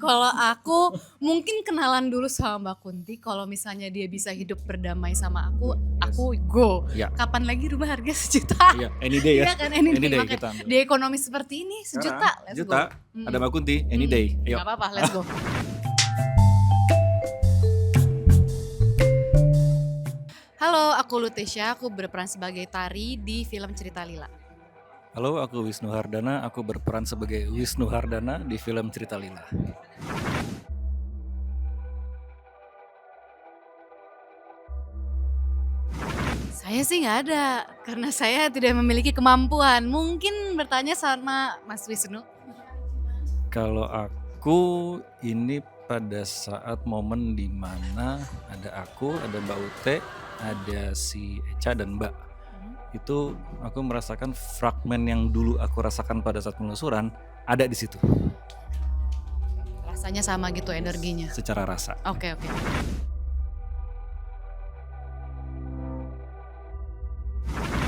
Kalau aku mungkin kenalan dulu sama Mbak Kunti, kalau misalnya dia bisa hidup berdamai sama aku go. Iya. Kapan lagi rumah harga sejuta? Iya, any day ya. Iya kan, any Any day, day makanya kita ambil. di ekonomi seperti ini sejuta, let's go. Juta, ada Mbak Kunti, any day. Ayo. Gak apa-apa, let's go. Halo, aku Lutesya, aku berperan sebagai Tari di film Cerita Lila. Halo, aku Wisnu Hardana, aku berperan sebagai Wisnu Hardana di film Cerita Lila. Saya sih nggak ada, karena saya tidak memiliki kemampuan. Mungkin bertanya sama Mas Wisnu. Kalau aku ini pada saat momen di mana ada aku, ada Mbak Ute, ada si Echa dan Mbak. Itu aku merasakan fragmen yang dulu aku rasakan pada saat penelusuran ada di situ Rasanya sama gitu energinya. secara rasa. Oke.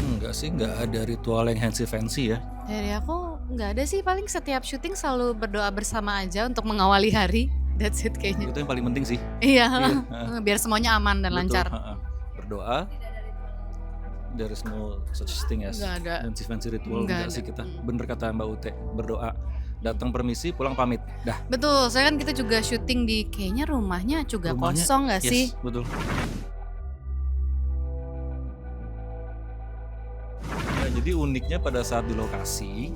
Enggak sih, enggak ada ritual yang fancy ya. Dari aku nggak ada sih, paling setiap syuting selalu berdoa bersama aja untuk mengawali hari. That's it kayaknya. Itu yang paling penting sih. Iya, Iya, biar semuanya aman dan Betul, lancar. Berdoa. There is no such thing as Nggak ada. fancy ritual, Nggak enggak ada. sih kita. Bener kata Mbak Ute, berdoa. Datang permisi, pulang pamit. Dah. Betul, saya kan kita juga syuting di kayaknya rumahnya juga Rumahnya, kosong nggak yes, sih? betul. Nah, jadi uniknya pada saat di lokasi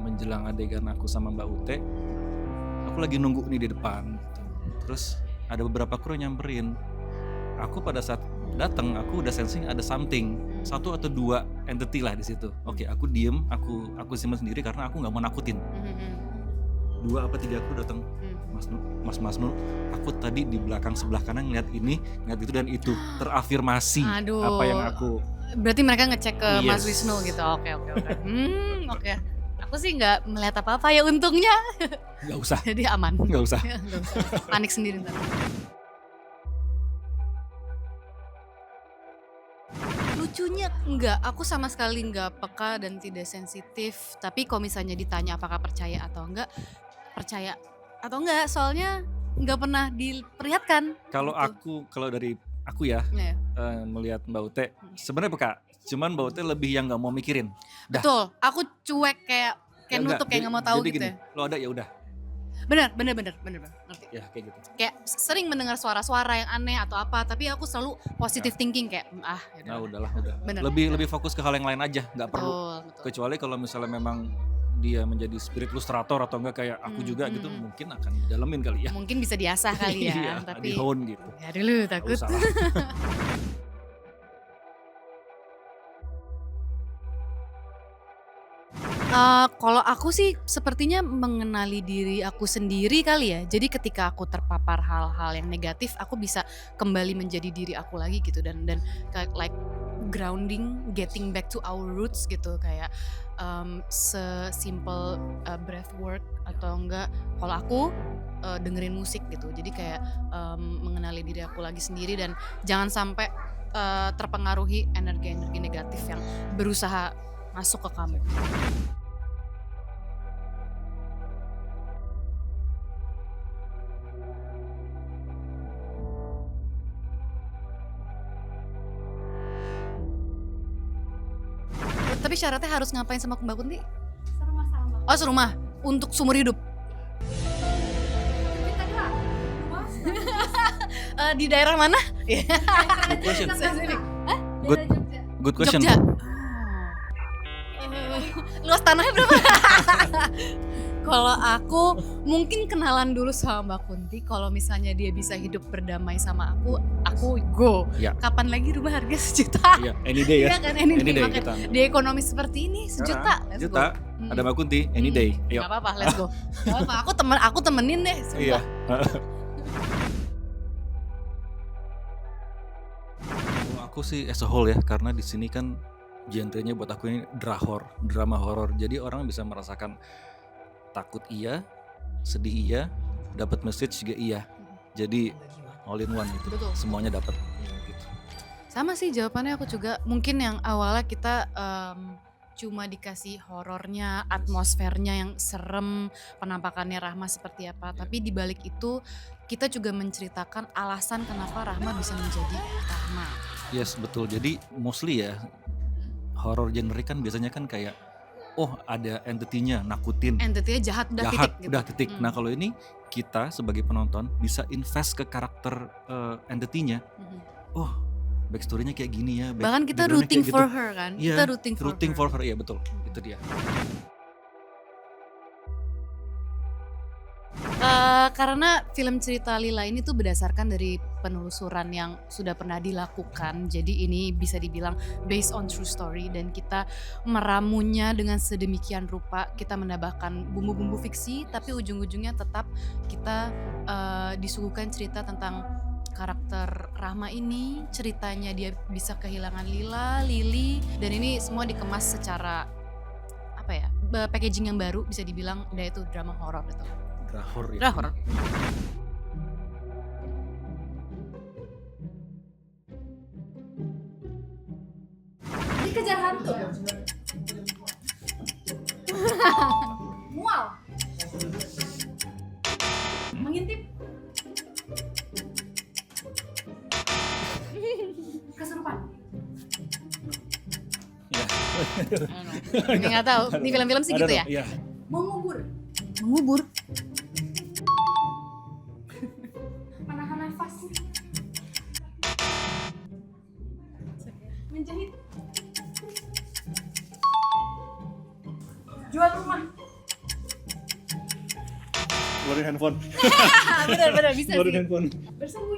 menjelang adegan aku sama Mbak Ute, aku lagi nunggu nih di depan. Terus ada beberapa kru nyamperin. Aku pada saat datang, aku udah sensing ada something, satu atau dua entity lah di situ. Oke, aku diem, aku simpen sendiri karena aku nggak mau nakutin. 2 apa 3 kru datang. Mas Nur, aku tadi di belakang sebelah kanan ngeliat ini, ngeliat itu dan itu terafirmasi Aduh. apa yang aku. Berarti mereka ngecek ke Mas Yes. Wisnu gitu. Oke. Oke. Aku sih nggak melihat apa-apa ya untungnya. Nggak usah, Jadi aman. nggak usah. Nggak usah. Panik sendiri ntar. Lucunya enggak, aku sama sekali nggak peka dan tidak sensitif. Tapi kalau misalnya ditanya apakah percaya atau enggak, percaya atau enggak, soalnya nggak pernah diperlihatkan. Kalau dari aku ya, Iya. melihat Mbak Ute, sebenarnya peka. Cuman Mbak Ute lebih yang nggak mau mikirin. Dah. Betul, aku cuek kayak Ya nutup, kayak nggak mau tahu jadi gitu gini, ya. lo ada ya udah. Bener, ngerti. Ya kayak gitu. Kayak sering mendengar suara-suara yang aneh atau apa, tapi aku selalu positive thinking kayak Nah yaudah. udah. Bener. Lebih fokus ke hal yang lain aja, nggak perlu. Betul. Kecuali kalau misalnya memang dia menjadi spirit ilustrator atau enggak kayak aku juga gitu, mungkin akan didalemin kali ya. Mungkin bisa diasah kali ya, Iya, tapi di-hone gitu. ya dulu Nggak takut. usah lah. Kalau aku sih sepertinya mengenali diri aku sendiri kali ya. Jadi ketika aku terpapar hal-hal yang negatif, aku bisa kembali menjadi diri aku lagi gitu dan kayak like grounding, getting back to our roots gitu kayak sesimpel breath work atau enggak kalau aku dengerin musik gitu. Jadi kayak mengenali diri aku lagi sendiri dan jangan sampai terpengaruhi energi-energi negatif yang berusaha masuk ke kamu. Tapi syaratnya harus ngapain sama Mbak Kunti? Serumah sama Mbak. Oh, serumah untuk seumur hidup. Kita dua. Rumah Di daerah mana? Good question. Spesifik. Good. Good question. Jogja. Luas tanahnya berapa? Kalau aku mungkin kenalan dulu sama Mbak Kunti. Kalau misalnya dia bisa hidup berdamai sama aku go. Ya. Kapan lagi rumah harga sejuta? Iya, any day ya. Iya kan, any day. day Makanya kita ambil. di ekonomi seperti ini sejuta, let's Juta, go. ada Mbak Kunti, any day. Ayo. Gak apa-apa, let's go. Gak apa-apa, aku temenin deh. Iya. Sumpah. Kalau aku sih as a whole ya, karena di sini kan genrenya buat aku ini drama horor. Jadi orang bisa merasakan takut iya, sedih iya, dapat message juga iya. Jadi all in one gitu. Betul. Semuanya dapat. Gitu. Sama sih jawabannya aku juga. Mungkin yang awalnya kita cuma dikasih horornya, atmosfernya yang serem, penampakannya Rahma seperti apa, tapi di balik itu kita juga menceritakan alasan kenapa Rahma bisa menjadi Rahma. Yes, betul. Jadi mostly ya horror genre kan biasanya kan kayak ada entity-nya nakutin, Entity-nya jahat udah jahat, titik gitu. udah titik. Nah kalau ini kita sebagai penonton bisa invest ke karakter entity-nya. Mhm. Oh, backstory-nya kayak gini ya. Bahkan kita background-nya rooting kayak for gitu. her kan, Iya, kita rooting for her, iya betul. Itu dia. Karena film cerita Lila ini tuh berdasarkan dari penelusuran yang sudah pernah dilakukan, jadi ini bisa dibilang based on true story dan kita meramunya dengan sedemikian rupa, kita menambahkan bumbu-bumbu fiksi tapi ujung-ujungnya tetap kita disuguhkan cerita tentang karakter Rahma ini, ceritanya dia bisa kehilangan Lila, Lily, dan ini semua dikemas secara apa ya, packaging yang baru bisa dibilang, dan itu drama horor itu. Drahor ya. Drahor. Dikejar hantu. Mual. Mengintip. Kesurupan. Iya. Ini nggak tahu, ini film-film sih Ada gitu dong, ya. Iya. Mengubur. Mengubur. Menahan nafas. Menjahit. Jual rumah. Keluarin handphone. Benar-benar bisa Keluarin sih. handphone. Bersembunyi.